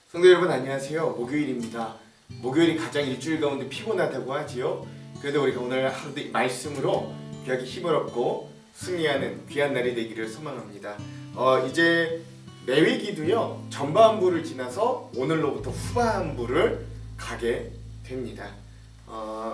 성도 여러분 안녕하세요. 목요일입니다. 목요일이 가장 일주일 가운데 피곤하다고 하지요. 그래도 우리가 오늘 하루도 말씀으로 귀하게 힘을 얻고 승리하는 귀한 날이 되기를 소망합니다. 이제 매위기도요 전반부를 지나서 오늘로부터 후반부를 가게 됩니다.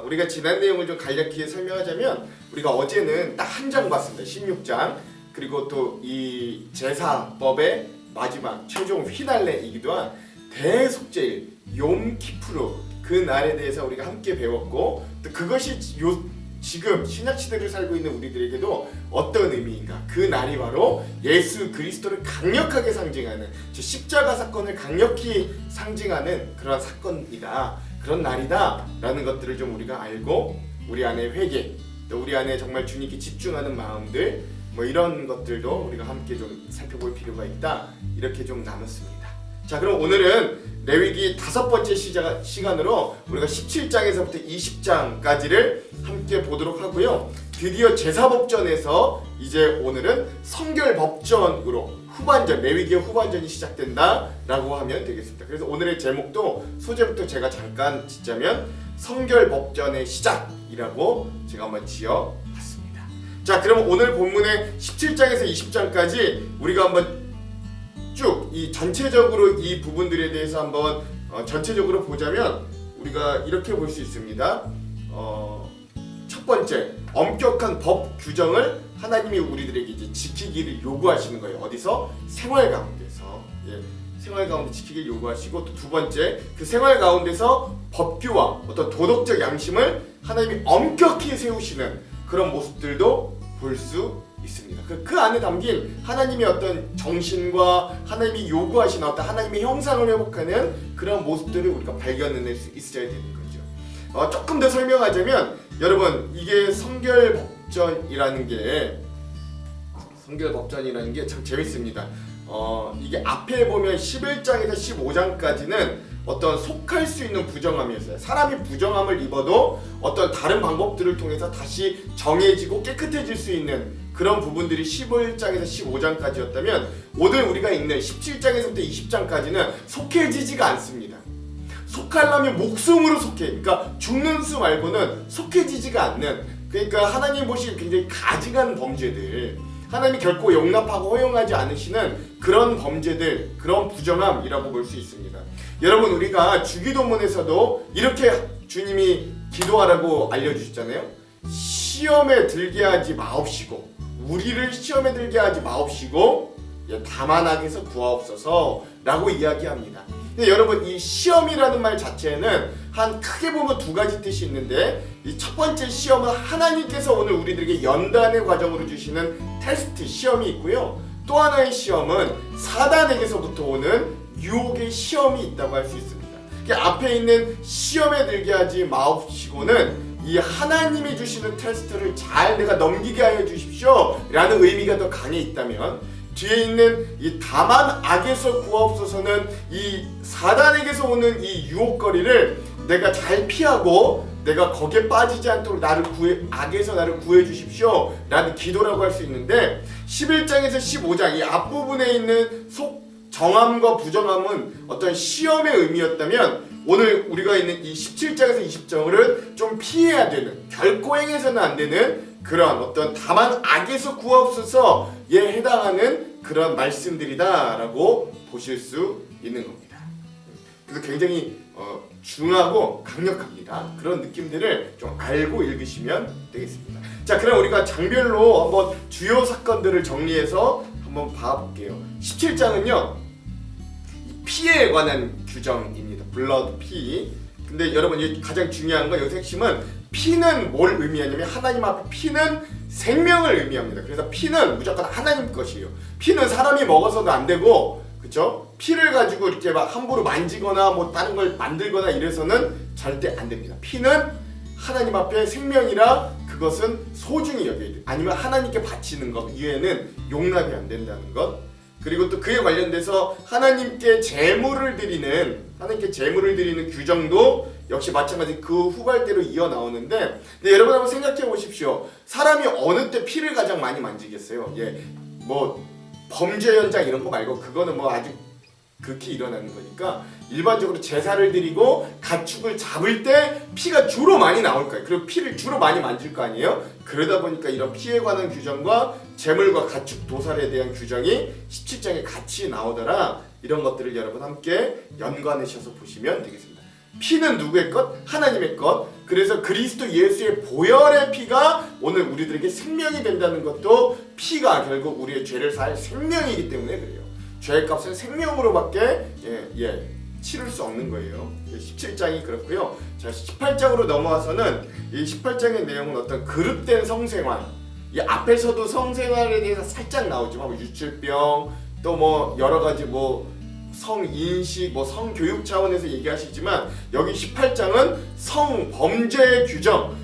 우리가 지난 내용을 좀 간략히 설명하자면 우리가 어제는 딱 한 장 봤습니다. 16장. 그리고 또 이 제사법의 마지막 최종 휘날레이기도 한 대속죄일 욤키푸르 그 날에 대해서 우리가 함께 배웠고, 또 그것이 지금 신약 시대를 살고 있는 우리들에게도 어떤 의미인가, 그 날이 바로 예수 그리스도를 강력하게 상징하는, 즉 십자가 사건을 강력히 상징하는 그런 사건이다, 그런 날이다 라는 것들을 좀 우리가 알고 우리 안에 회개, 또 우리 안에 정말 주님께 집중하는 마음들, 뭐 이런 것들도 우리가 함께 좀 살펴볼 필요가 있다, 이렇게 좀 나눴습니다. 자, 그럼 오늘은 레위기 5번째 시간으로 우리가 17장에서부터 20장까지를 함께 보도록 하고요. 드디어 제사법전에서 이제 오늘은 성결법전으로 후반전, 레위기의 후반전이 시작된다라고 하면 되겠습니다. 그래서 오늘의 제목도 소제부터 제가 잠깐 짓자면 성결법전의 시작이라고 제가 한번 지어봤습니다. 자, 그럼 오늘 본문의 17장에서 20장까지 우리가 한번 쭉 이 전체적으로 이 부분들에 대해서 한번 전체적으로 보자면 우리가 이렇게 볼 수 있습니다. 첫 번째, 엄격한 법 규정을 하나님이 우리들에게 이제 지키기를 요구하시는 거예요. 어디서? 생활 가운데서. 생활 가운데 지키기를 요구하시고, 또 두 번째, 그 생활 가운데서 법규와 어떤 도덕적 양심을 하나님이 엄격히 세우시는 그런 모습들도 볼 수 있습니다. 그 안에 담긴 하나님의 어떤 정신과 하나님이 요구하시는 어떤 하나님의 형상을 회복하는 그런 모습들을 우리가 발견해낼 수 있어야 되는 거죠. 조금 더 설명하자면, 여러분, 이게 성결법전이라는 게 참 재밌습니다. 이게 앞에 보면 11장에서 15장까지는 어떤 속할 수 있는 부정함이었어요. 사람이 부정함을 입어도 어떤 다른 방법들을 통해서 다시 정해지고 깨끗해질 수 있는 그런 부분들이 11장에서 15장까지였다면, 오늘 우리가 읽는 17장에서부터 20장까지는 속해지지가 않습니다. 속하려면 목숨으로 속해, 그러니까 죽는 수 말고는 속해지지가 않는, 그러니까 하나님 보시기에 굉장히 가증한 범죄들, 하나님이 결코 용납하고 허용하지 않으시는 그런 범죄들, 그런 부정함이라고 볼 수 있습니다. 여러분, 우리가 주기도문에서도 이렇게 주님이 기도하라고 알려주셨잖아요. 시험에 들게 하지 마옵시고, 우리를 시험에 들게 하지 마옵시고 다만 악에서 구하옵소서 라고 이야기합니다. 근데 여러분, 이 시험이라는 말 자체는 한 크게 보면 두 가지 뜻이 있는데, 이 첫 번째 시험은 하나님께서 오늘 우리들에게 연단의 과정으로 주시는 테스트 시험이 있고요. 또 하나의 시험은 사단에게서부터 오는 유혹의 시험이 있다고 할 수 있습니다. 앞에 있는 시험에 들게 하지 마옵시고는 이 하나님이 주시는 테스트를 잘 내가 넘기게 하여 주십시오 라는 의미가 더 강해 있다면, 뒤에 있는 이 다만 악에서 구하옵소서는 이 사단에게서 오는 이 유혹거리를 내가 잘 피하고 내가 거기에 빠지지 않도록 악에서 나를 구해 주십시오 라는 기도라고 할 수 있는데, 11장에서 15장 이 앞부분에 있는 정함과 부정함은 어떤 시험의 의미였다면, 오늘 우리가 있는 이 17장에서 20장을 좀 피해야 되는, 결코 행해서는 안 되는 그런 어떤 다만 악에서 구하옵소서에 해당하는 그런 말씀들이다라고 보실 수 있는 겁니다. 그래서 굉장히 중하고 강력합니다. 그런 느낌들을 좀 알고 읽으시면 되겠습니다. 자, 그럼 우리가 장별로 한번 주요 사건들을 정리해서 한번 봐볼게요. 17장은요 피에 관한 규정입니다. 블러드 피. 근데 여러분, 가장 중요한 건, 여기서 핵심은 피는 뭘 의미하냐면, 하나님 앞에 피는 생명을 의미합니다. 그래서 피는 무조건 하나님 것이에요. 피는 사람이 먹어서도 안 되고, 그렇죠? 피를 가지고 이렇게 막 함부로 만지거나 뭐 다른 걸 만들거나 이래서는 절대 안 됩니다. 피는 하나님 앞에 생명이라 그것은 소중히 여겨야 돼요. 아니면 하나님께 바치는 것 이외에는 용납이 안 된다는 것. 그리고 또 그에 관련돼서 하나님께 제물을 드리는 규정도 역시 마찬가지 그 후발대로 이어 나오는데, 여러분 한번 생각해 보십시오. 사람이 어느 때 피를 가장 많이 만지겠어요? 뭐 범죄 현장 이런 거 말고, 그거는 뭐 아주 극히 일어나는 거니까 일반적으로 제사를 드리고 가축을 잡을 때 피가 주로 많이 나올 거예요. 그리고 피를 주로 많이 만질 거 아니에요. 그러다 보니까 이런 피에 관한 규정과 제물과 가축 도살에 대한 규정이 17장에 같이 나오더라. 이런 것들을 여러분 함께 연관하셔서 보시면 되겠습니다. 피는 누구의 것? 하나님의 것. 그래서 그리스도 예수의 보혈의 피가 오늘 우리들에게 생명이 된다는 것도 피가 결국 우리의 죄를 살 생명이기 때문에 그래요. 죄의 값은 생명으로밖에 치를 수 없는 거예요. 17장이 그렇고요. 자, 18장으로 넘어와서는 이 18장의 내용은 어떤 그릇된 성생활. 이 앞에서도 성생활에 대해서 살짝 나오지만 뭐 유출병 또 뭐 여러 가지 뭐 성인식, 뭐 성교육 차원에서 얘기하시지만 여기 18장은 성범죄 규정,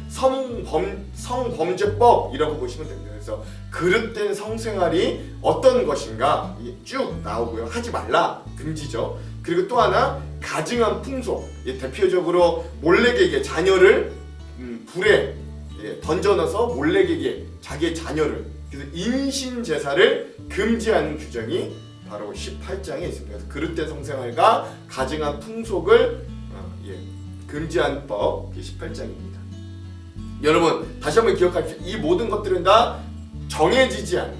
성범죄법이라고 보시면 됩니다. 그래서 그릇된 성생활이 어떤 것인가 쭉 나오고요. 하지 말라, 금지죠. 그리고 또 하나 가증한 풍속, 대표적으로 몰래개개, 자녀를 불에 던져넣어서 몰래개개, 자기의 자녀를, 그래서 인신제사를 금지하는 규정이 바로 18장에 있습니다. 그래서 그릇된 성생활과 가증한 풍속을 금지한 법, 18장입니다. 여러분 다시 한번 기억하십시오. 이 모든 것들은 다 정해지지 않는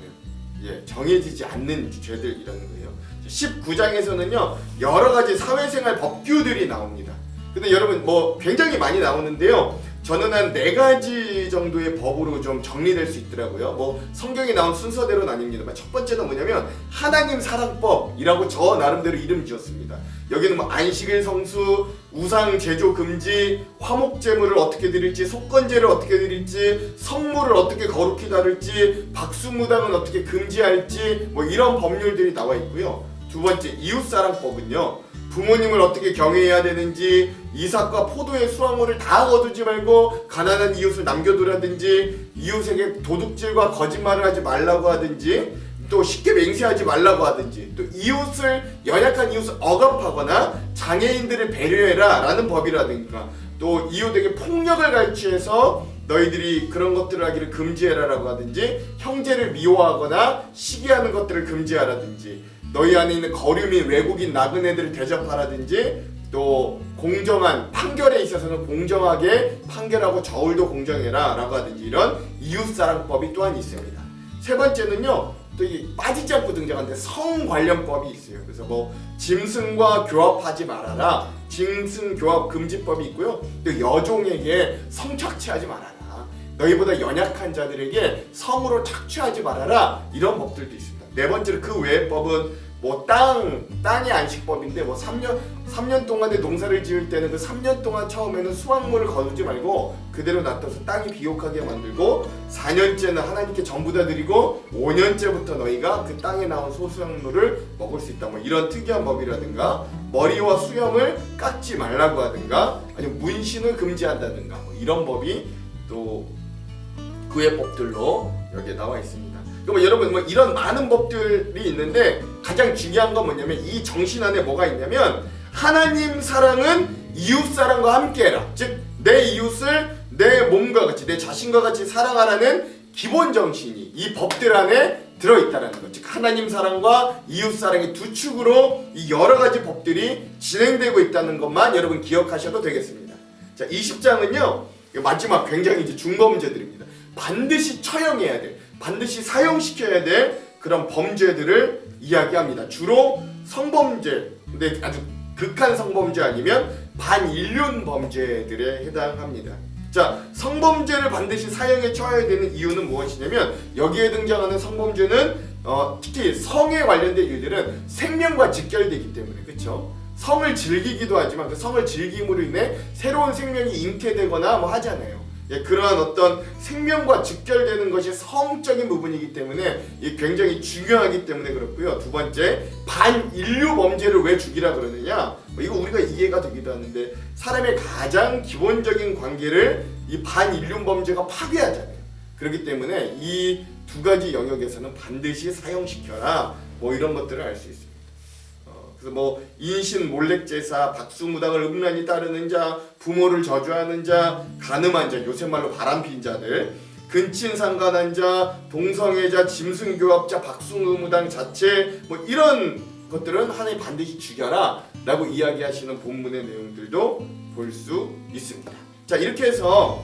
죄들이라는 거예요. 19장에서는요 여러 가지 사회생활 법규들이 나옵니다. 근데 여러분 뭐 굉장히 많이 나오는데요. 저는 한 4가지 정도의 법으로 좀 정리될 수 있더라고요. 뭐 성경에 나온 순서대로는 아닙니다만 첫 번째는 뭐냐면 하나님 사랑법이라고 저 나름대로 이름 지었습니다. 여기는 뭐 안식일 성수, 우상 제조 금지, 화목 제물을 어떻게 드릴지, 속건제를 어떻게 드릴지, 성물을 어떻게 거룩히 다룰지, 박수무당은 어떻게 금지할지 뭐 이런 법률들이 나와 있고요. 두 번째 이웃사랑법은요. 부모님을 어떻게 경외해야 되는지, 이삭과 포도의 수확물을 다 거두지 말고 가난한 이웃을 남겨두라든지, 이웃에게 도둑질과 거짓말을 하지 말라고 하든지, 또 쉽게 맹세하지 말라고 하든지, 또 연약한 이웃을 억압하거나 장애인들을 배려해라 라는 법이라든가, 또 이웃에게 폭력을 갈취해서 너희들이 그런 것들을 하기를 금지해라 라고 하든지, 형제를 미워하거나 시기하는 것들을 금지하라든지, 너희 안에 있는 거류 및 외국인 나그네들을 대접하라든지, 또 공정한 판결에 있어서는 공정하게 판결하고 저울도 공정해라 라고 하든지, 이런 이웃사랑법이 또한 있습니다. 세 번째는요, 또 이 빠지지 않고 등장하는데 성관련법이 있어요. 그래서 뭐 짐승과 교합하지 말아라, 짐승교합 금지법이 있고요. 또 여종에게 성착취하지 말아라, 너희보다 연약한 자들에게 성으로 착취하지 말아라, 이런 법들도 있습니다. 네 번째로 그 외의 법은 뭐 땅의 안식법인데, 뭐 3년 동안의 농사를 지을 때는 그 3년 동안 처음에는 수확물을 거두지 말고 그대로 놔둬서 땅이 비옥하게 만들고, 4년째는 하나님께 전부 다 드리고 5년째부터 너희가 그 땅에 나온 소수작물을 먹을 수 있다, 뭐 이런 특이한 법이라든가, 머리와 수염을 깎지 말라고 하든가, 아니면 문신을 금지한다든가, 뭐 이런 법이 또 그의 법들로 여기에 나와 있습니다. 그럼 여러분 뭐 이런 많은 법들이 있는데 가장 중요한 건 뭐냐면, 이 정신 안에 뭐가 있냐면, 하나님 사랑은 이웃 사랑과 함께해라. 즉 내 이웃을 내 몸과 같이, 내 자신과 같이 사랑하라는 기본 정신이 이 법들 안에 들어있다는 것. 즉 하나님 사랑과 이웃 사랑의 두 축으로 이 여러 가지 법들이 진행되고 있다는 것만 여러분 기억하셔도 되겠습니다. 자, 20장은요 마지막 굉장히 이제 중범죄들입니다. 반드시 처형해야 될, 반드시 사형시켜야 될 그런 범죄들을 이야기합니다. 주로 성범죄, 근데 아주 극한 성범죄 아니면 반인륜 범죄들에 해당합니다. 자, 성범죄를 반드시 사형에 처해야 되는 이유는 무엇이냐면, 여기에 등장하는 성범죄는 특히 성에 관련된 일들은 생명과 직결되기 때문에, 그렇죠? 성을 즐기기도 하지만 그 성을 즐김으로 인해 새로운 생명이 잉태되거나 뭐 하잖아요. 그러한 어떤 생명과 직결되는 것이 성적인 부분이기 때문에 굉장히 중요하기 때문에 그렇고요. 두 번째, 반인류 범죄를 왜 죽이라 그러느냐, 이거 우리가 이해가 되기도 하는데, 사람의 가장 기본적인 관계를 이 반인류 범죄가 파괴하잖아요. 그렇기 때문에 이 두 가지 영역에서는 반드시 사형시켜라, 뭐 이런 것들을 알 수 있습니다. 그래서 뭐 인신 몰렉제사, 박수무당을 음란히 따르는 자, 부모를 저주하는 자, 간음한 자, 요새 말로 바람핀 자들, 근친상간한 자, 동성애자, 짐승교합자, 박수무당 자체, 뭐 이런 것들은 하나님 반드시 죽여라 라고 이야기하시는 본문의 내용들도 볼 수 있습니다. 자, 이렇게 해서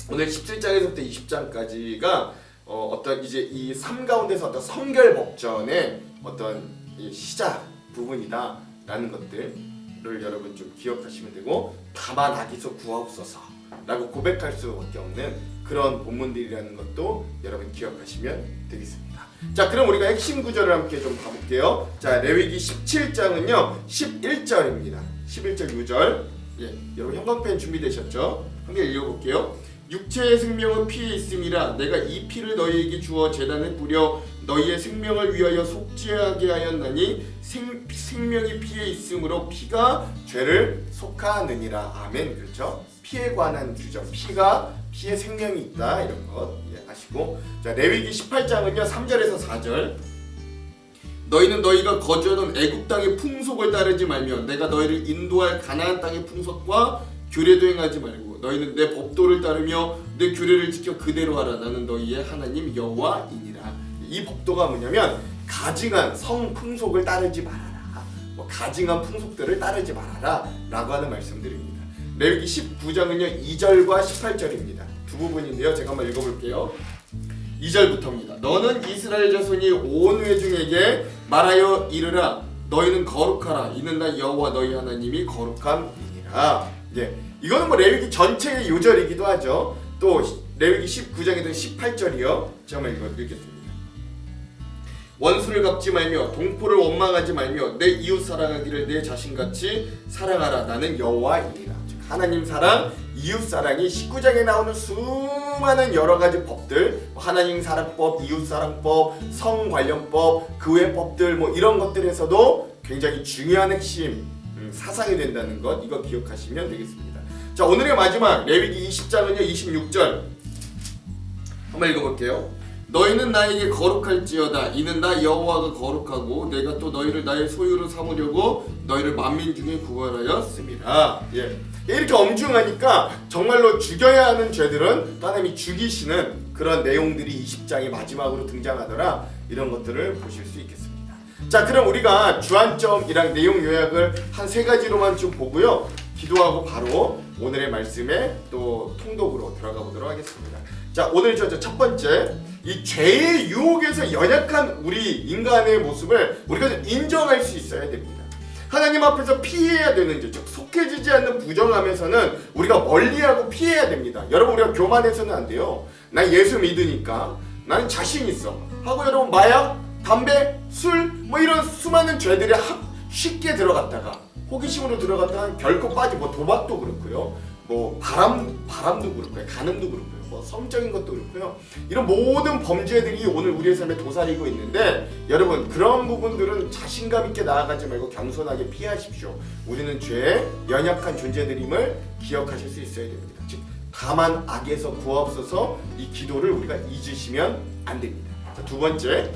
오늘 17장에서부터 20장까지가 어떤 이제 이 삶 가운데서 어떤 성결 법전의 어떤 이 시작 부분이다 라는 것들을 여러분 좀 기억하시면 되고, 다만 악에서 구하옵소서 라고 고백할 수밖에 없는 그런 본문들이라는 것도 여러분 기억하시면 되겠습니다. 자, 그럼 우리가 핵심 구절을 함께 좀 봐볼게요. 자, 레위기 17장은요 11절입니다. 11절 6절. 예, 여러분 형광펜 준비되셨죠? 함께 읽어볼게요. 육체의 생명은 피에 있음이라 내가 이 피를 너희에게 주어 제단에 뿌려 너희의 생명을 위하여 속죄하게 하였나니 생명이 피에 있으므로 피가 죄를 속하느니라. 아멘. 그렇죠? 피에 관한 규정, 피에 생명이 있다 이런 것 아시고, 자, 레위기 18장은요 3절에서 4절. 너희는 너희가 거주하던 애굽 땅의 풍속을 따르지 말며 내가 너희를 인도할 가나안 땅의 풍속과 규례도 행하지 말고 너희는 내 법도를 따르며 내 규례를 지켜 그대로 하라. 나는 너희의 하나님 여호와이니라. 이 법도가 뭐냐면 가증한 성 풍속을 따르지 말아라, 가증한 풍속들을 따르지 말아라 라고 하는 말씀들입니다. 레위기 19장은요 2절과 18절입니다. 두 부분인데요, 제가 한번 읽어볼게요. 2절부터입니다. 너는 이스라엘 자손이 온 회중에게 말하여 이르라. 너희는 거룩하라. 이는 나 여호와 너희 하나님이 거룩함이니라. 예, 이거는 뭐 레위기 전체의 요절이기도 하죠. 또 레위기 19장에도 18절이요. 제가 한번 읽겠습니다. 원수를 갚지 말며 동포를 원망하지 말며 내 이웃 사랑하기를 내 자신같이 사랑하라. 나는 여호와이니라. 즉 하나님 사랑, 이웃 사랑이 19장에 나오는 수많은 여러 가지 법들, 하나님 사랑법, 이웃 사랑법, 성 관련법, 그 외 법들 이런 것들에서도 굉장히 중요한 핵심 사상이 된다는 것, 이거 기억하시면 되겠습니다. 자, 오늘의 마지막 레위기 20장은요 26절 한번 읽어볼게요. 너희는 나에게 거룩할지어다. 이는 나 여호와가 거룩하고 내가 또 너희를 나의 소유로 삼으려고 너희를 만민 중에 구별하였음이라. 예, 이렇게 엄중하니까 정말로 죽여야 하는 죄들은 하나님이 죽이시는 그런 내용들이 20장의 마지막으로 등장하더라. 이런 것들을 보실 수 있겠습니다. 자, 그럼 우리가 주안점이랑 내용 요약을 한 3가지로만 좀 보고요, 기도하고 바로 오늘의 말씀에 또 통독으로 들어가 보도록 하겠습니다. 자, 오늘 첫 번째, 이 죄의 유혹에서 연약한 우리 인간의 모습을 우리가 좀 인정할 수 있어야 됩니다. 하나님 앞에서 피해야 되는 죄, 즉 속해지지 않는 부정함에서는 우리가 멀리하고 피해야 됩니다. 여러분, 우리가 교만해서는 안 돼요. 난 예수 믿으니까, 나는 자신 있어 하고 여러분 마약, 담배, 술 이런 수많은 죄들이 쉽게 들어갔다가 호기심으로 들어갔다가 결코 도박도 그렇고요, 바람도 그렇고요, 간음도 그렇고요, 성적인 것도 그렇고요, 이런 모든 범죄들이 오늘 우리의 삶에 도사리고 있는데, 여러분 그런 부분들은 자신감 있게 나아가지 말고 겸손하게 피하십시오. 우리는 죄에 연약한 존재들임을 기억하실 수 있어야 됩니다. 즉 다만 악에서 구하옵소서, 이 기도를 우리가 잊으시면 안 됩니다. 자, 두 번째,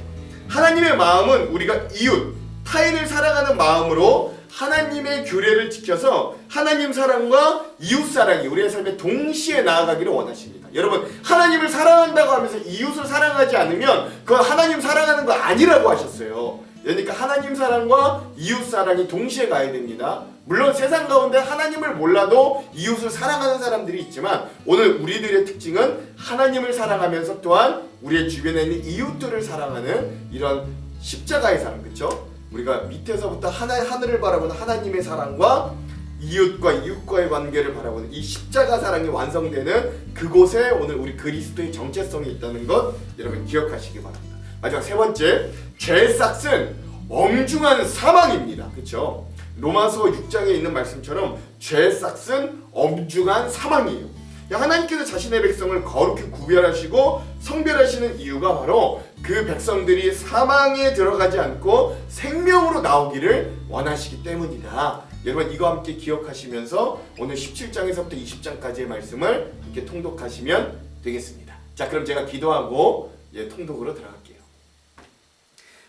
하나님의 마음은 우리가 이웃, 타인을 사랑하는 마음으로 하나님의 규례를 지켜서 하나님 사랑과 이웃 사랑이 우리의 삶에 동시에 나아가기를 원하십니다. 여러분, 하나님을 사랑한다고 하면서 이웃을 사랑하지 않으면 그건 하나님 사랑하는 거 아니라고 하셨어요. 그러니까 하나님 사랑과 이웃 사랑이 동시에 가야 됩니다. 물론 세상 가운데 하나님을 몰라도 이웃을 사랑하는 사람들이 있지만, 오늘 우리들의 특징은 하나님을 사랑하면서 또한 우리의 주변에 있는 이웃들을 사랑하는 이런 십자가의 사랑, 그렇죠? 우리가 밑에서부터 하늘을 바라보는 하나님의 사랑과 이웃과의 관계를 바라보는 이 십자가 사랑이 완성되는 그곳에 오늘 우리 그리스도의 정체성이 있다는 것 여러분 기억하시기 바랍니다. 마지막 세 번째, 죄의 싹은 엄중한 사망입니다. 그렇죠? 로마서 6장에 있는 말씀처럼 죄의 싹은 엄중한 사망이에요. 하나님께서 자신의 백성을 거룩히 구별하시고 성별하시는 이유가 바로 그 백성들이 사망에 들어가지 않고 생명으로 나오기를 원하시기 때문이다. 여러분, 이거 함께 기억하시면서 오늘 17장에서부터 20장까지의 말씀을 함께 통독하시면 되겠습니다. 자, 그럼 제가 기도하고 통독으로 들어갈게요.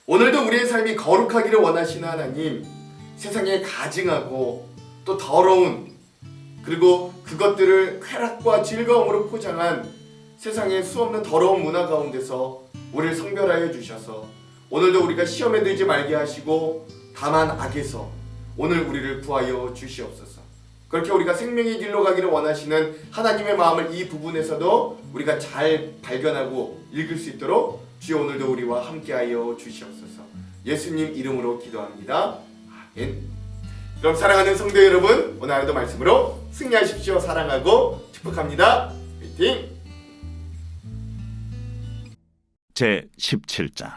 오늘도 우리의 삶이 거룩하기를 원하시는 하나님, 세상에 가증하고 또 더러운, 그리고 그것들을 쾌락과 즐거움으로 포장한 세상의 수없는 더러운 문화 가운데서 우리를 성별하여 주셔서 오늘도 우리가 시험에 들지 말게 하시고 다만 악에서 오늘 우리를 구하여 주시옵소서. 그렇게 우리가 생명의 길로 가기를 원하시는 하나님의 마음을 이 부분에서도 우리가 잘 발견하고 읽을 수 있도록 주여 오늘도 우리와 함께하여 주시옵소서. 예수님 이름으로 기도합니다. 아멘. 그럼 사랑하는 성도 여러분, 오늘 하루도 말씀으로 승리하십시오. 사랑하고 축복합니다. 화이팅! 제 17장.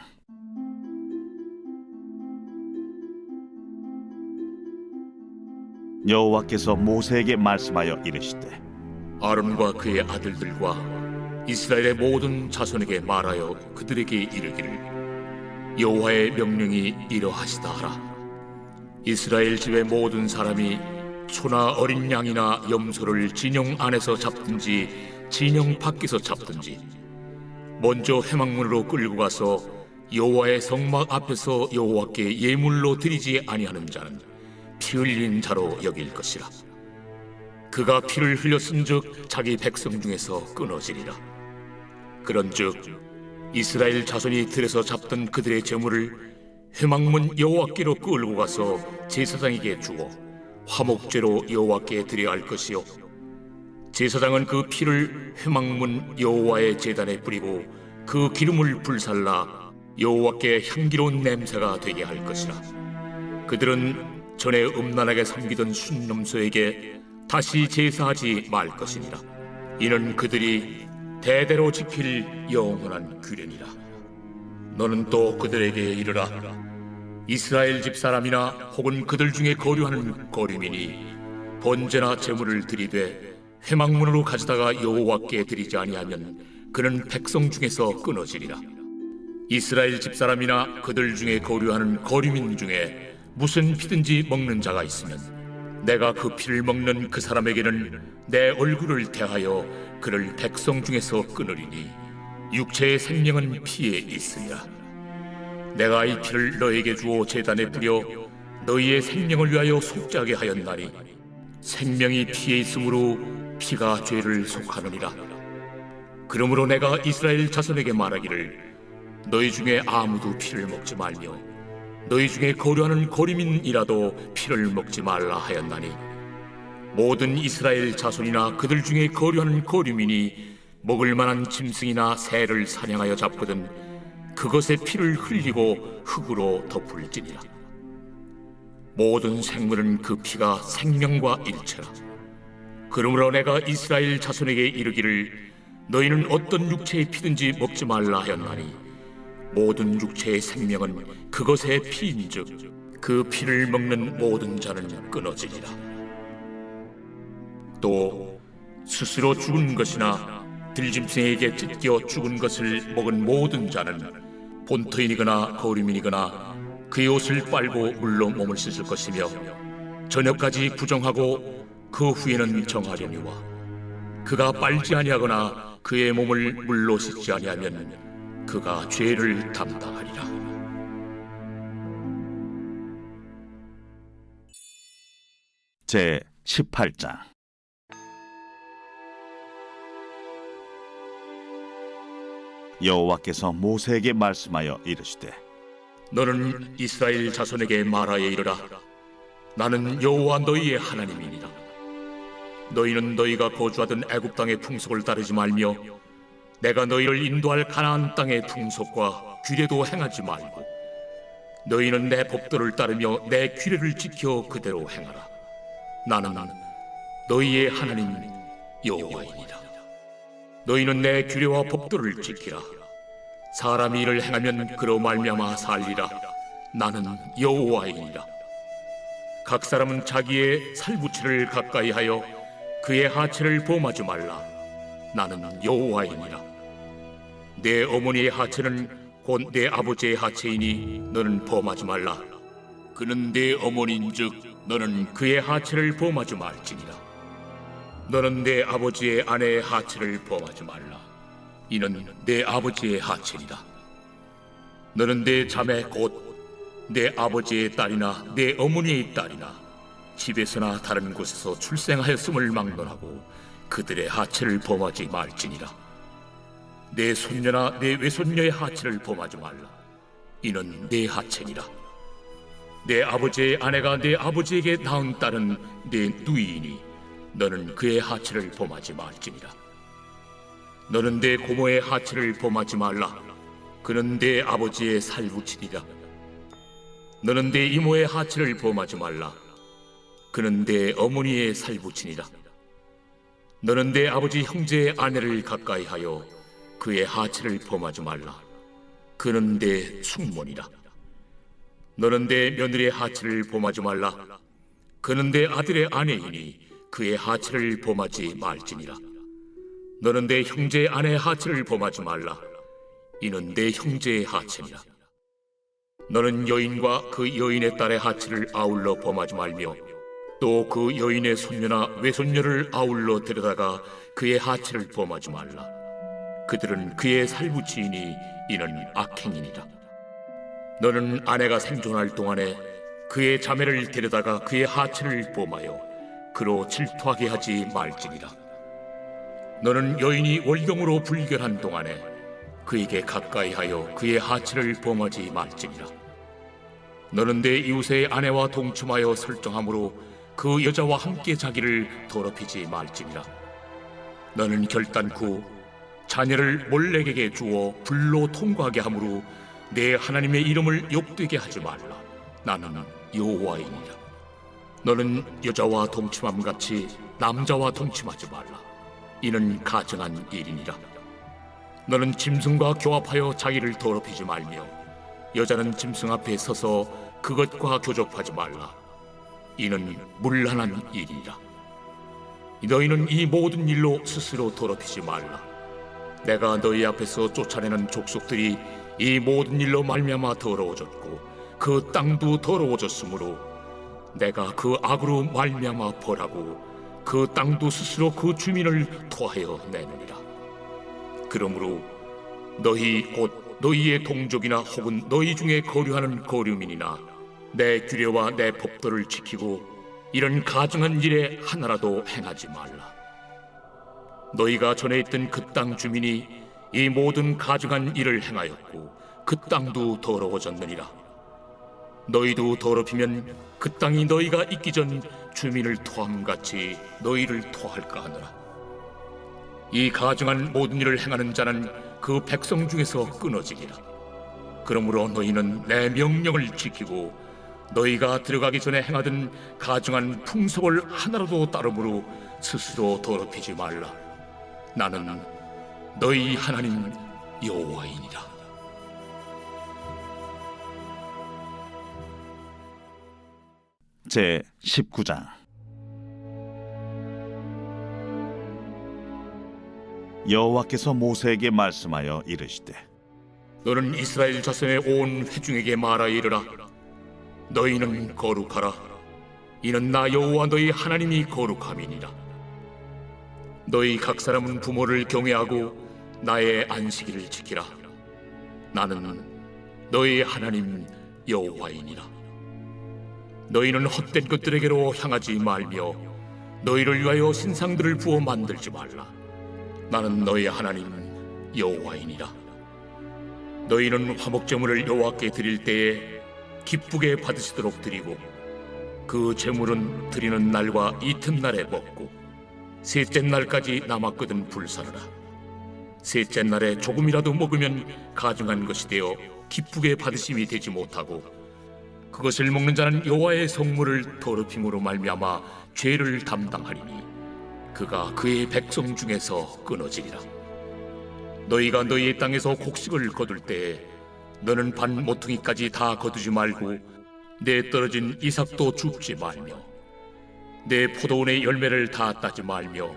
여호와께서 모세에게 말씀하여 이르시되 아론과 그의 아들들과 이스라엘의 모든 자손에게 말하여 그들에게 이르기를 여호와의 명령이 이러하시다 하라. 이스라엘 집의 모든 사람이 소나 어린 양이나 염소를 진영 안에서 잡든지 진영 밖에서 잡든지 먼저 회막문으로 끌고 가서 여호와의 성막 앞에서 여호와께 예물로 드리지 아니하는 자는 피 흘린 자로 여길 것이라. 그가 피를 흘렸은즉 자기 백성 중에서 끊어지리라. 그런즉 이스라엘 자손이 들에서 잡던 그들의 제물을 회막문 여호와께로 끌고 가서 제사장에게 주어 화목제로 여호와께 드려야 할 것이요 제사장은 그 피를 회막문 여호와의 제단에 뿌리고 그 기름을 불살라 여호와께 향기로운 냄새가 되게 할 것이라. 그들은 전에 음란하게 섬기던 순념소에게 다시 제사하지 말 것이니라. 이는 그들이 대대로 지킬 영원한 규례니라. 너는 또 그들에게 이르라. 이스라엘 집 사람이나 혹은 그들 중에 거류하는 거류민이 번제나 제물을 드리되 회막문으로 가져다가 여호와께 드리지 아니하면 그는 백성 중에서 끊어지리라. 이스라엘 집 사람이나 그들 중에 거류하는 거류민 중에 무슨 피든지 먹는 자가 있으면 내가 그 피를 먹는 그 사람에게는 내 얼굴을 대하여 그를 백성 중에서 끊으리니 육체의 생명은 피에 있으니라. 내가 이 피를 너에게 주어 제단에 뿌려 너희의 생명을 위하여 속죄하게 하였나니 생명이 피에 있으므로 피가 죄를 속하느니라. 그러므로 내가 이스라엘 자손에게 말하기를 너희 중에 아무도 피를 먹지 말며 너희 중에 거류하는 거류민이라도 피를 먹지 말라 하였나니 모든 이스라엘 자손이나 그들 중에 거류하는 거류민이 먹을 만한 짐승이나 새를 사냥하여 잡거든 그것의 피를 흘리고 흙으로 덮을지니라. 모든 생물은 그 피가 생명과 일체라. 그러므로 내가 이스라엘 자손에게 이르기를 너희는 어떤 육체의 피든지 먹지 말라 하였나니 모든 육체의 생명은 그것의 피인즉 그 피를 먹는 모든 자는 끊어지리라. 또 스스로 죽은 것이나 들짐승에게 찢겨 죽은 것을 먹은 모든 자는 본토인이거나 거류민이거나 그의 옷을 빨고 물로 몸을 씻을 것이며 저녁까지 부정하고 그 후에는 정하려니와 그가 빨지 아니하거나 그의 몸을 물로 씻지 아니하면 그가 죄를 담당하리라. 제 18장. 여호와께서 모세에게 말씀하여 이르시되 너는 이스라엘 자손에게 말하여 이르라. 나는 여호와 너희의 하나님이니라. 너희는 너희가 거주하던 애굽 땅의 풍속을 따르지 말며 내가 너희를 인도할 가나안 땅의 풍속과 규례도 행하지 말고 너희는 내 법도를 따르며 내 규례를 지켜 그대로 행하라. 나는 너희의 하나님 여호와이니라. 너희는 내 규례와 법도를 지키라. 사람이 이를 행하면 그로 말미암아 살리라. 나는 여호와이니라. 각 사람은 자기의 살부채를 가까이 하여 그의 하체를 범하지 말라. 나는 여호와이니라. 내 어머니의 하체는 곧 내 아버지의 하체이니 너는 범하지 말라. 그는 내 어머니인즉 너는 그의 하체를 범하지 말지니라. 너는 내 아버지의 아내의 하체를 범하지 말라. 이는 내 아버지의 하체니라. 너는 내 자매 곧 내 아버지의 딸이나 내 어머니의 딸이나 집에서나 다른 곳에서 출생하였음을 막론하고 그들의 하체를 범하지 말지니라. 내 손녀나 내 외손녀의 하체를 범하지 말라. 이는 내 하체니라. 내 아버지의 아내가 내 아버지에게 낳은 딸은 내 누이이니 너는 그의 하체를 범하지 말지니라. 너는 내 고모의 하체를 범하지 말라. 그는 내 아버지의 살붙이니라. 너는 내 이모의 하체를 범하지 말라. 그는 내 어머니의 살붙이니라. 너는 내 아버지 형제의 아내를 가까이하여 그의 하체를 범하지 말라. 그는 내 숙모니라. 너는 내 며느리의 하체를 범하지 말라. 그는 내 아들의 아내이니 그의 하체를 범하지 말지니라. 너는 내 형제의 아내의 하체를 범하지 말라. 이는 내 형제의 하체니라. 너는 여인과 그 여인의 딸의 하체를 아울러 범하지 말며 또 그 여인의 손녀나 외손녀를 아울러 데려다가 그의 하체를 범하지 말라. 그들은 그의 살붙이이니 이는 악행이니라. 너는 아내가 생존할 동안에 그의 자매를 데려다가 그의 하체를 범하여 그로 질투하게 하지 말지니라. 너는 여인이 월경으로 불결한 동안에 그에게 가까이하여 그의 하체를 범하지 말지니라. 너는 내 이웃의 아내와 동침하여 설정함으로 그 여자와 함께 자기를 더럽히지 말지니라. 너는 결단코 자녀를 몰렉에게 주어 불로 통과하게 함으로 내 하나님의 이름을 욕되게 하지 말라. 나는 여호와이니라. 너는 여자와 동침함같이 남자와 동침하지 말라. 이는 가증한 일이니라. 너는 짐승과 교합하여 자기를 더럽히지 말며 여자는 짐승 앞에 서서 그것과 교접하지 말라. 이는 문란한 일이라. 너희는 이 모든 일로 스스로 더럽히지 말라. 내가 너희 앞에서 쫓아내는 족속들이 이 모든 일로 말미암아 더러워졌고 그 땅도 더러워졌으므로 내가 그 악으로 말미암아 벌하고 그 땅도 스스로 그 주민을 토하여 내느니라. 그러므로 너희 곧 너희의 동족이나 혹은 너희 중에 거류하는 거류민이나 내 규례와 내 법도를 지키고 이런 가증한 일에 하나라도 행하지 말라. 너희가 전에 있던 그 땅 주민이 이 모든 가증한 일을 행하였고 그 땅도 더러워졌느니라. 너희도 더럽히면 그 땅이 너희가 있기 전 주민을 토함같이 너희를 토할까 하노라. 이 가증한 모든 일을 행하는 자는 그 백성 중에서 끊어지리라. 그러므로 너희는 내 명령을 지키고 너희가 들어가기 전에 행하던 가증한 풍속을 하나라도 따름으로 스스로 더럽히지 말라. 나는 너희 하나님 여호와이니라. 제 19장. 여호와께서 모세에게 말씀하여 이르시되 너는 이스라엘 자손의 온 회중에게 말하여 이르라. 너희는 거룩하라. 이는 나 여호와 너희 하나님이 거룩함이니라. 너희 각 사람은 부모를 경외하고 나의 안식일을 지키라. 나는 너희 하나님 여호와이니라. 너희는 헛된 것들에게로 향하지 말며 너희를 위하여 신상들을 부어 만들지 말라. 나는 너희 하나님 여호와이니라. 너희는 화목제물을 여호와께 드릴 때에 기쁘게 받으시도록 드리고 그 제물은 드리는 날과 이튿날에 먹고 셋째 날까지 남았거든 불사르라. 셋째 날에 조금이라도 먹으면 가증한 것이 되어 기쁘게 받으심이 되지 못하고 그것을 먹는 자는 여호와의 성물을 더럽힘으로 말미암아 죄를 담당하리니 그가 그의 백성 중에서 끊어지리라. 너희가 너희의 땅에서 곡식을 거둘 때에 너는 반 모퉁이까지 다 거두지 말고 내 떨어진 이삭도 줍지 말며 내 포도원의 열매를 다 따지 말며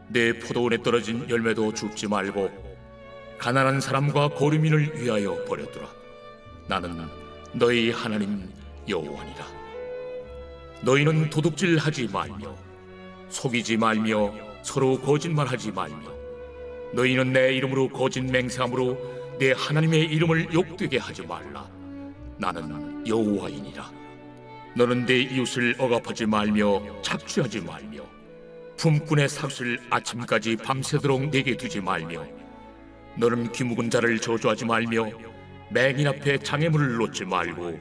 내 포도원에 떨어진 열매도 줍지 말고 가난한 사람과 거류민을 위하여 버려두라. 나는 너희 하나님 여호와니라. 너희는 도둑질하지 말며 속이지 말며 서로 거짓말하지 말며 너희는 내 이름으로 거짓 맹세함으로 내 하나님의 이름을 욕되게 하지 말라. 나는 여호와이니라. 너는 내 이웃을 억압하지 말며 착취하지 말며 품꾼의 삭을 아침까지 밤새도록 내게 두지 말며 너는 귀묵은 자를 저주하지 말며 맹인 앞에 장애물을 놓지 말고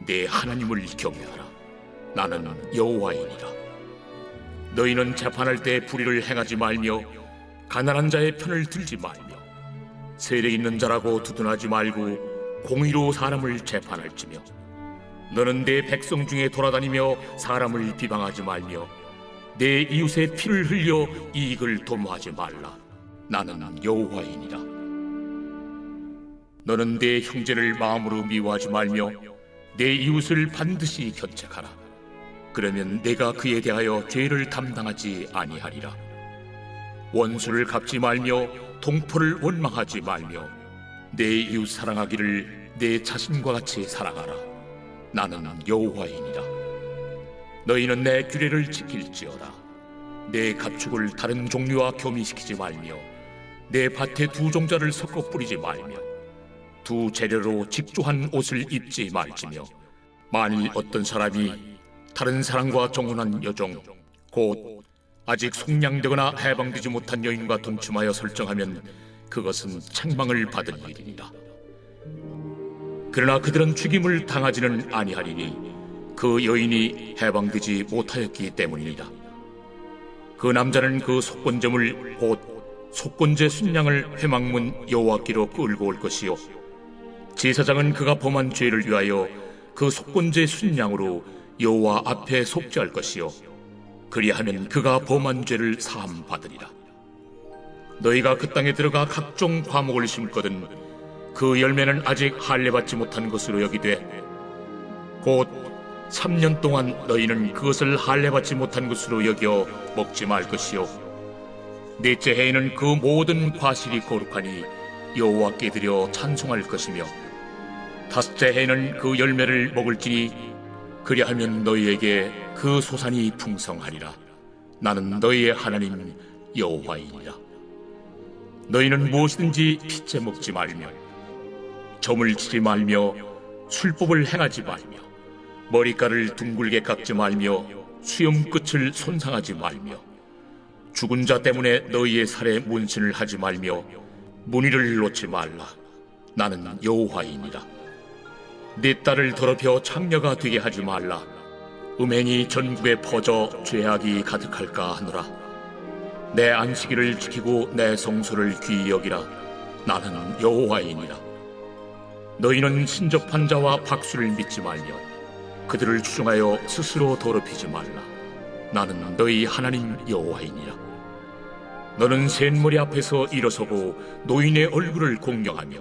내 하나님을 경외하라. 나는 여호와이니라. 너희는 재판할 때 불의를 행하지 말며 가난한 자의 편을 들지 말며 세력 있는 자라고 두둔하지 말고 공의로 사람을 재판할지며 너는 내 백성 중에 돌아다니며 사람을 비방하지 말며 내 이웃의 피를 흘려 이익을 도모하지 말라. 나는 여호와이니라. 너는 내 형제를 마음으로 미워하지 말며 내 이웃을 반드시 견책하라. 그러면 내가 그에 대하여 죄를 담당하지 아니하리라. 원수를 갚지 말며 동포를 원망하지 말며 내 이웃 사랑하기를 내 자신과 같이 사랑하라. 나는 여호와이니라. 너희는 내 규례를 지킬지어다. 내 가축을 다른 종류와 교미시키지 말며 내 밭에 두 종자를 섞어 뿌리지 말며 두 재료로 직조한 옷을 입지 말지며 만일 어떤 사람이 다른 사람과 정혼한 여종 곧 아직 속량되거나 해방되지 못한 여인과 동침하여 설정하면 그것은 책망을 받을 일이니라. 그러나 그들은 죽임을 당하지는 아니하리니 그 여인이 해방되지 못하였기 때문이니라. 그 남자는 그 속건제물 곧 속건제 순양을 회막문 여호와께로 끌고 올 것이요 제사장은 그가 범한 죄를 위하여 그 속건제 순양으로 여호와 앞에 속죄할 것이요 그리하면 그가 범한 죄를 사함 받으리라. 너희가 그 땅에 들어가 각종 과목을 심거든 그 열매는 아직 할례받지 못한 것으로 여기되 곧 3년 동안 너희는 그것을 할례받지 못한 것으로 여겨 먹지 말 것이요 넷째 해에는 그 모든 과실이 거룩하니 여호와께 드려 찬송할 것이며 다섯째 해에는 그 열매를 먹을지니 그리하면 너희에게 그 소산이 풍성하리라. 나는 너희의 하나님 여호와이니라. 너희는 무엇이든지 핏째 먹지 말며 점을 치지 말며 술법을 행하지 말며 머리카락을 둥글게 깎지 말며 수염 끝을 손상하지 말며 죽은 자 때문에 너희의 살에 문신을 하지 말며 문의를 놓지 말라. 나는 여호와이니라. 네 딸을 더럽혀 창녀가 되게 하지 말라. 음행이 전국에 퍼져 죄악이 가득할까 하노라. 내 안식일을 지키고 내 성소를 귀히 여기라. 나는 여호와이니라. 너희는 신접한 자와 박수를 믿지 말며 그들을 추종하여 스스로 더럽히지 말라. 나는 너희 하나님 여호와이니라. 너는 셋머리 앞에서 일어서고 노인의 얼굴을 공경하며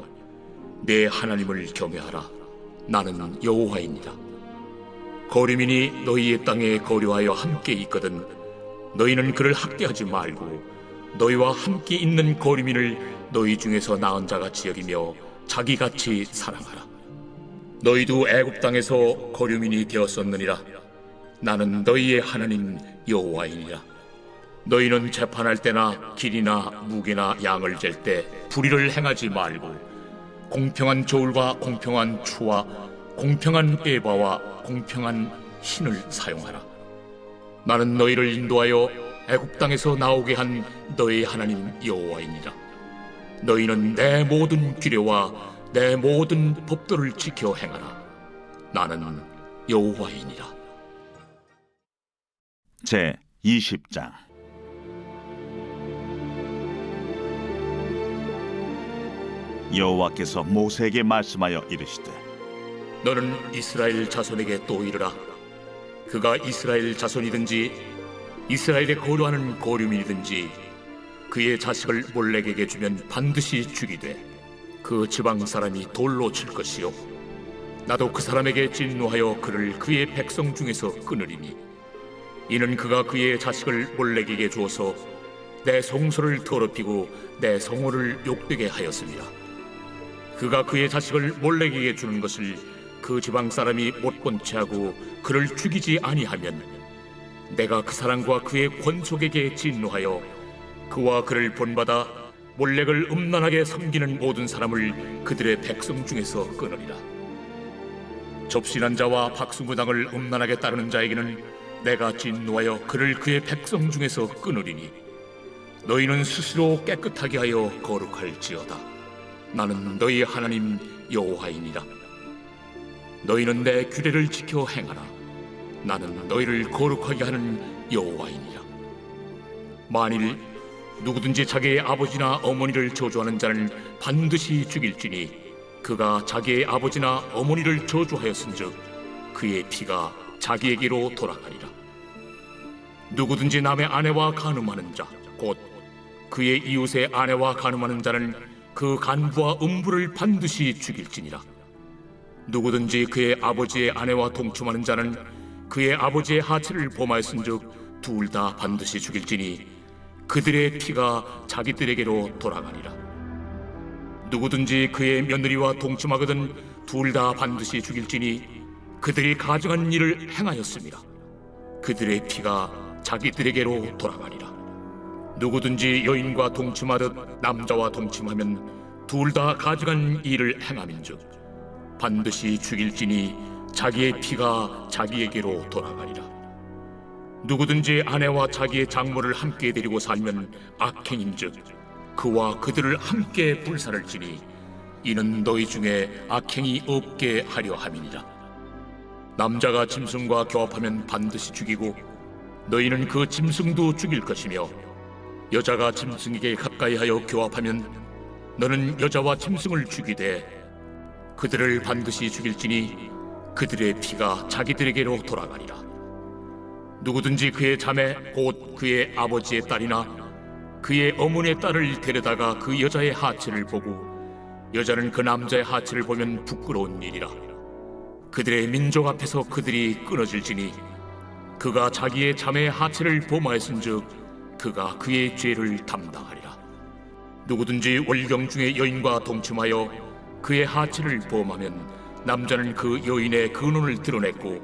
내 하나님을 경외하라. 나는 여호와이니라. 거류민이 너희의 땅에 거류하여 함께 있거든 너희는 그를 학대하지 말고 너희와 함께 있는 거류민을 너희 중에서 나은 자같이 여기며 자기같이 사랑하라. 너희도 애굽 땅에서 거류민이 되었었느니라. 나는 너희의 하나님 여호와이니라. 너희는 재판할 때나 길이나 무게나 양을 잴 때 불의를 행하지 말고 공평한 저울과 공평한 추와 공평한 에바와 공평한 신을 사용하라. 나는 너희를 인도하여 애굽 땅에서 나오게 한 너희 하나님 여호와이니라. 너희는 내 모든 규례와 내 모든 법도를 지켜 행하라. 나는 여호와이니라. 제 20장. 여호와께서 모세에게 말씀하여 이르시되 너는 이스라엘 자손에게 또 이르라. 그가 이스라엘 자손이든지 이스라엘에 거류하는 거류민이든지 그의 자식을 몰렉에게 주면 반드시 죽이되 그 지방 사람이 돌로 칠 것이요 나도 그 사람에게 진노하여 그를 그의 백성 중에서 끊으리니 이는 그가 그의 자식을 몰렉에게 주어서 내 성소를 더럽히고 내 성호를 욕되게 하였습니다. 그가 그의 자식을 몰렉에게 주는 것을 그 지방 사람이 못 본 채하고 그를 죽이지 아니하면 내가 그 사람과 그의 권속에게 진노하여 그와 그를 본받아 몰렉을 음란하게 섬기는 모든 사람을 그들의 백성 중에서 끊으리라. 접신한 자와 박수무당을 음란하게 따르는 자에게는 내가 진노하여 그를 그의 백성 중에서 끊으리니 너희는 스스로 깨끗하게 하여 거룩할지어다. 나는 너희 하나님 여호와이니라. 너희는 내 규례를 지켜 행하라. 나는 너희를 거룩하게 하는 여호와이니라. 만일 누구든지 자기의 아버지나 어머니를 저주하는 자는 반드시 죽일지니 그가 자기의 아버지나 어머니를 저주하였은즉 그의 피가 자기에게로 돌아가리라. 누구든지 남의 아내와 간음하는 자 곧 그의 이웃의 아내와 간음하는 자는 그 간부와 음부를 반드시 죽일지니라. 누구든지 그의 아버지의 아내와 동침하는 자는 그의 아버지의 하체를 범하였은즉 둘 다 반드시 죽일지니 그들의 피가 자기들에게로 돌아가니라. 누구든지 그의 며느리와 동침하거든 둘 다 반드시 죽일지니 그들이 가증한 일을 행하였습니다. 그들의 피가 자기들에게로 돌아가니라. 누구든지 여인과 동침하듯 남자와 동침하면 둘 다 가증한 일을 행함인즉 반드시 죽일지니 자기의 피가 자기에게로 돌아가리라. 누구든지 아내와 자기의 장모를 함께 데리고 살면 악행인즉 그와 그들을 함께 불살을 지니 이는 너희 중에 악행이 없게 하려 함이니라. 남자가 짐승과 교합하면 반드시 죽이고 너희는 그 짐승도 죽일 것이며 여자가 짐승에게 가까이하여 교합하면 너는 여자와 짐승을 죽이되 그들을 반드시 죽일지니 그들의 피가 자기들에게로 돌아가리라. 누구든지 그의 자매 곧 그의 아버지의 딸이나 그의 어머니의 딸을 데려다가 그 여자의 하체를 보고 여자는 그 남자의 하체를 보면 부끄러운 일이라. 그들의 민족 앞에서 그들이 끊어질지니 그가 자기의 자매의 하체를 범하였은즉 그가 그의 죄를 담당하리라. 누구든지 월경 중에 여인과 동침하여 그의 하체를 범하면 남자는 그 여인의 근원을 드러냈고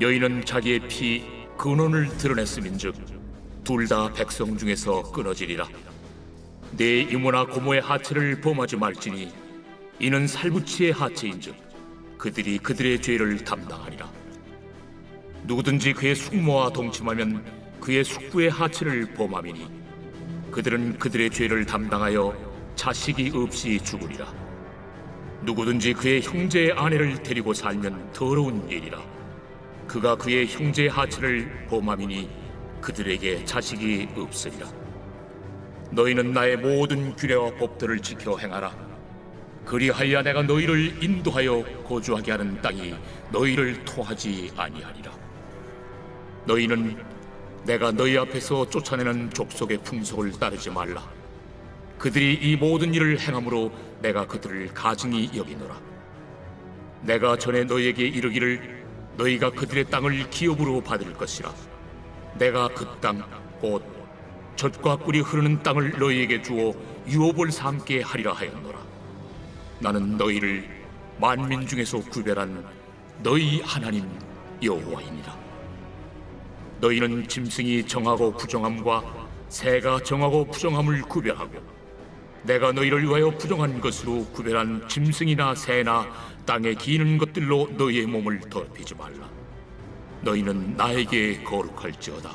여인은 자기의 피 근원을 드러냈음인즉 둘 다 백성 중에서 끊어지리라. 내 이모나 고모의 하체를 범하지 말지니 이는 살부치의 하체인즉 그들이 그들의 죄를 담당하리라. 누구든지 그의 숙모와 동침하면 그의 숙부의 하체를 범함이니 그들은 그들의 죄를 담당하여 자식이 없이 죽으리라. 누구든지 그의 형제의 아내를 데리고 살면 더러운 일이라. 그가 그의 형제의 하체를 범함이니 그들에게 자식이 없으리라. 너희는 나의 모든 규례와 법들을 지켜 행하라. 그리하여 내가 너희를 인도하여 거주하게 하는 땅이 너희를 토하지 아니하리라. 너희는 내가 너희 앞에서 쫓아내는 족속의 풍속을 따르지 말라. 그들이 이 모든 일을 행함으로 내가 그들을 가증히 여기노라. 내가 전에 너희에게 이르기를 너희가 그들의 땅을 기업으로 받을 것이라. 내가 그 땅 곧 젖과 꿀이 흐르는 땅을 너희에게 주어 유업을 삼게 하리라 하였노라. 나는 너희를 만민 중에서 구별한 너희 하나님 여호와이니라. 너희는 짐승이 정하고 부정함과 새가 정하고 부정함을 구별하고 내가 너희를 위하여 부정한 것으로 구별한 짐승이나 새나 땅에 기는 것들로 너희의 몸을 더럽히지 말라. 너희는 나에게 거룩할지어다.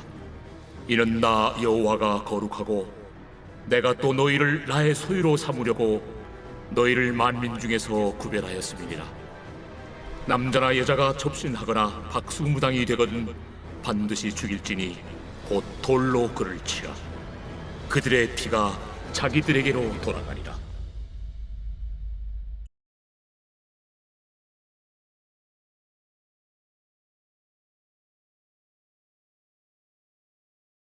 이는 나 여호와가 거룩하고 내가 또 너희를 나의 소유로 삼으려고 너희를 만민 중에서 구별하였음이니라. 남자나 여자가 접신하거나 박수무당이 되거든 반드시 죽일지니 곧 돌로 그를 치라. 그들의 피가 자기들에게로 돌아가리라.